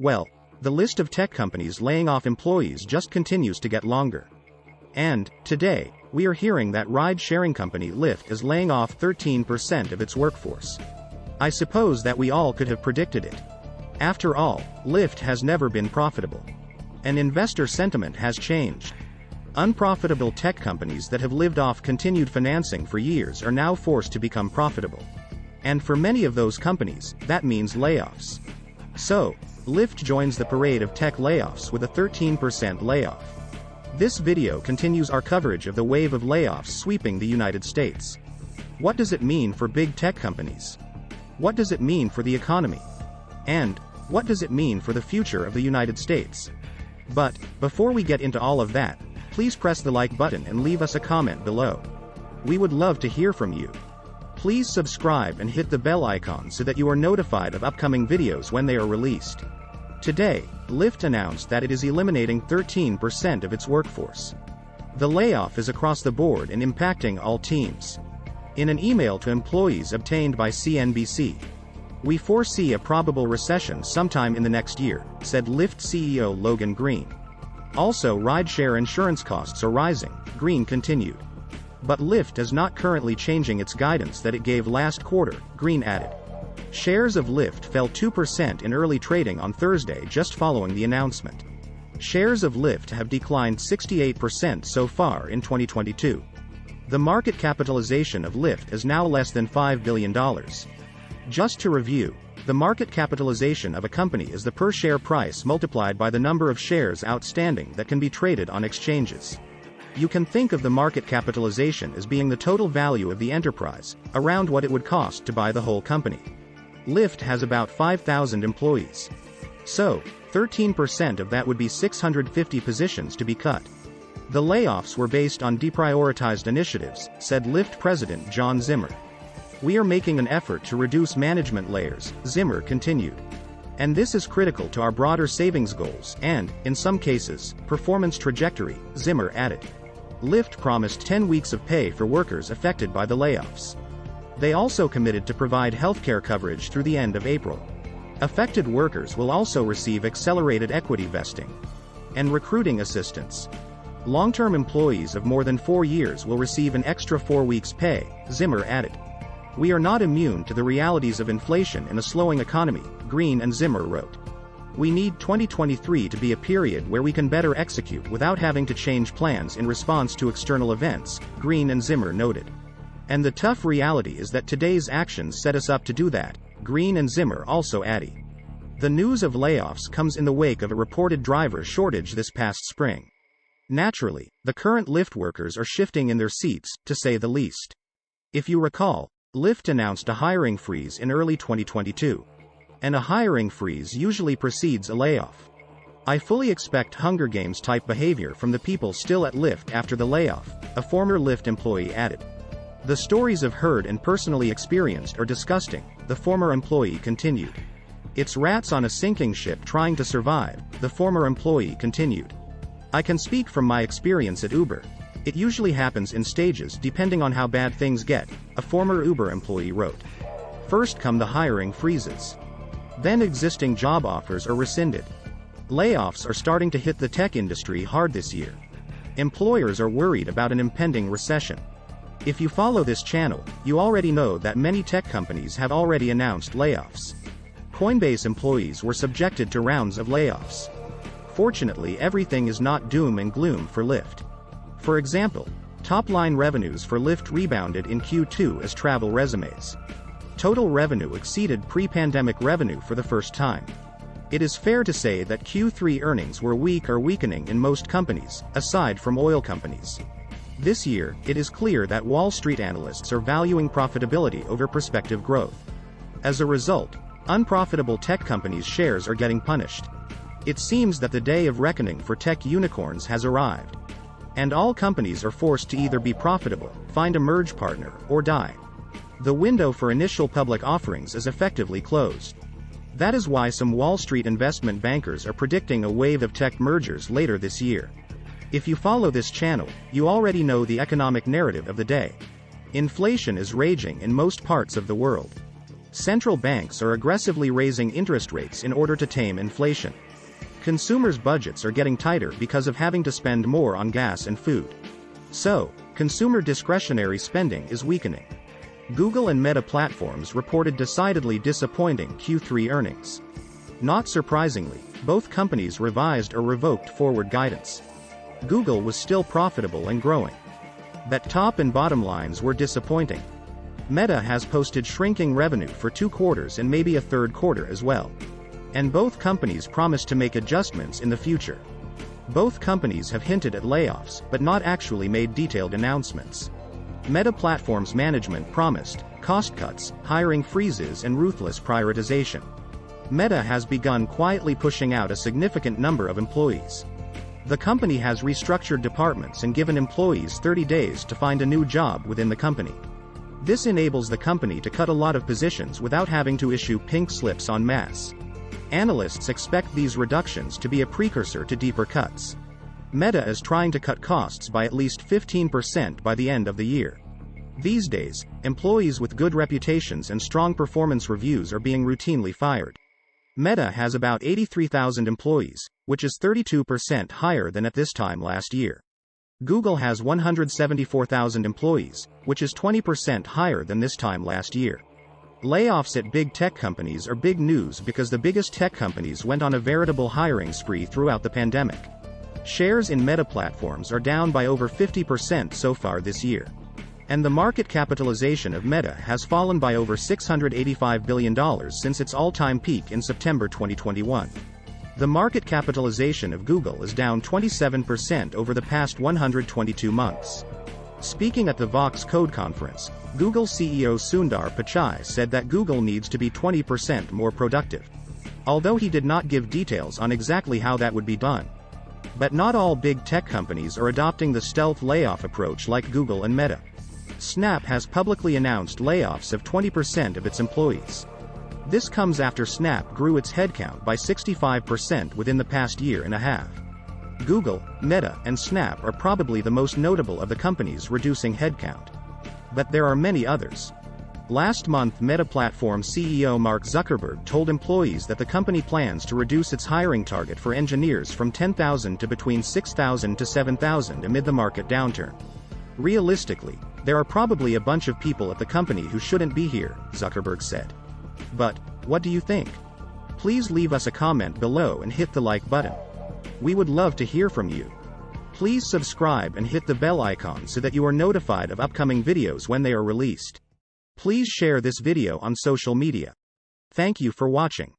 Well, the list of tech companies laying off employees just continues to get longer. And, today, we are hearing that ride-sharing company Lyft is laying off 13% of its workforce. I suppose that we all could have predicted it. After all, Lyft has never been profitable. And investor sentiment has changed. Unprofitable tech companies that have lived off continued financing for years are now forced to become profitable. And for many of those companies, that means layoffs. So, Lyft joins the parade of tech layoffs with a 13% layoff. This video continues our coverage of the wave of layoffs sweeping the United States. What does it mean for big tech companies? What does it mean for the economy? And, what does it mean for the future of the United States? But, before we get into all of that, please press the like button and leave us a comment below. We would love to hear from you. Please subscribe and hit the bell icon so that you are notified of upcoming videos when they are released. Today, Lyft announced that it is eliminating 13% of its workforce. The layoff is across the board and impacting all teams. In an email to employees obtained by CNBC, "We foresee a probable recession sometime in the next year," said Lyft CEO Logan Green. Also, rideshare insurance costs are rising, Green continued. But Lyft is not currently changing its guidance that it gave last quarter, Green added. Shares of Lyft fell 2% in early trading on Thursday just following the announcement. Shares of Lyft have declined 68% so far in 2022. The market capitalization of Lyft is now less than $5 billion. Just to review, the market capitalization of a company is the per-share price multiplied by the number of shares outstanding that can be traded on exchanges. You can think of the market capitalization as being the total value of the enterprise, around what it would cost to buy the whole company. Lyft has about 5,000 employees. So, 13% of that would be 650 positions to be cut. The layoffs were based on deprioritized initiatives, said Lyft President John Zimmer. "We are making an effort to reduce management layers," Zimmer continued. "And this is critical to our broader savings goals and, in some cases, performance trajectory," Zimmer added. Lyft promised 10 weeks of pay for workers affected by the layoffs. They also committed to provide healthcare coverage through the end of April. Affected workers will also receive accelerated equity vesting and recruiting assistance. Long-term employees of more than 4 years will receive an extra 4 weeks' pay, Zimmer added. "We are not immune to the realities of inflation in a slowing economy," Green and Zimmer wrote. "We need 2023 to be a period where we can better execute without having to change plans in response to external events," Green and Zimmer noted. "And the tough reality is that today's actions set us up to do that," Green and Zimmer also added. The news of layoffs comes in the wake of a reported driver shortage this past spring. Naturally, the current Lyft workers are shifting in their seats, to say the least. If you recall, Lyft announced a hiring freeze in early 2022. And a hiring freeze usually precedes a layoff. "I fully expect Hunger Games-type behavior from the people still at Lyft after the layoff," a former Lyft employee added. "The stories I've heard and personally experienced are disgusting," the former employee continued. "It's rats on a sinking ship trying to survive," the former employee continued. "I can speak from my experience at Uber. It usually happens in stages depending on how bad things get," a former Uber employee wrote. "First come the hiring freezes. Then existing job offers are rescinded. Layoffs are starting to hit the tech industry hard this year. Employers are worried about an impending recession." If you follow this channel, you already know that many tech companies have already announced layoffs. Coinbase employees were subjected to rounds of layoffs. Fortunately, everything is not doom and gloom for Lyft. For example, top-line revenues for Lyft rebounded in Q2 as travel resumes. Total revenue exceeded pre-pandemic revenue for the first time. It is fair to say that Q3 earnings were weak or weakening in most companies, aside from oil companies. This year, it is clear that Wall Street analysts are valuing profitability over prospective growth. As a result, unprofitable tech companies' shares are getting punished. It seems that the day of reckoning for tech unicorns has arrived. And all companies are forced to either be profitable, find a merge partner, or die. The window for initial public offerings is effectively closed. That is why some Wall Street investment bankers are predicting a wave of tech mergers later this year. If you follow this channel, you already know the economic narrative of the day. Inflation is raging in most parts of the world. Central banks are aggressively raising interest rates in order to tame inflation. Consumers' budgets are getting tighter because of having to spend more on gas and food. So, consumer discretionary spending is weakening. Google and Meta platforms reported decidedly disappointing Q3 earnings. Not surprisingly, both companies revised or revoked forward guidance. Google was still profitable and growing, but top and bottom lines were disappointing. Meta has posted shrinking revenue for 2 quarters and maybe a third quarter as well. And both companies promise to make adjustments in the future. Both companies have hinted at layoffs, but not actually made detailed announcements. Meta Platforms management promised cost cuts, hiring freezes, and ruthless prioritization. Meta has begun quietly pushing out a significant number of employees. The company has restructured departments and given employees 30 days to find a new job within the company. This enables the company to cut a lot of positions without having to issue pink slips en masse. Analysts expect these reductions to be a precursor to deeper cuts. Meta is trying to cut costs by at least 15% by the end of the year. These days, employees with good reputations and strong performance reviews are being routinely fired. Meta has about 83,000 employees, which is 32% higher than at this time last year. Google has 174,000 employees, which is 20% higher than this time last year. Layoffs at big tech companies are big news because the biggest tech companies went on a veritable hiring spree throughout the pandemic. Shares in Meta Platforms are down by over 50% so far this year. And the market capitalization of Meta has fallen by over $685 billion since its all-time peak in September 2021. The market capitalization of Google is down 27% over the past 122 months. Speaking at the Vox Code conference, Google CEO Sundar Pichai said that Google needs to be 20% more productive. Although he did not give details on exactly how that would be done. But not all big tech companies are adopting the stealth layoff approach like Google and Meta. Snap has publicly announced layoffs of 20% of its employees. This comes after Snap grew its headcount by 65% within the past year and a half. Google, Meta, and Snap are probably the most notable of the companies reducing headcount. But there are many others. Last month, Meta Platforms CEO Mark Zuckerberg told employees that the company plans to reduce its hiring target for engineers from 10,000 to between 6,000 to 7,000 amid the market downturn. Realistically, there are probably a bunch of people at the company who shouldn't be here, Zuckerberg said. But, what do you think? Please leave us a comment below and hit the like button. We would love to hear from you. Please subscribe and hit the bell icon so that you are notified of upcoming videos when they are released. Please share this video on social media. Thank you for watching.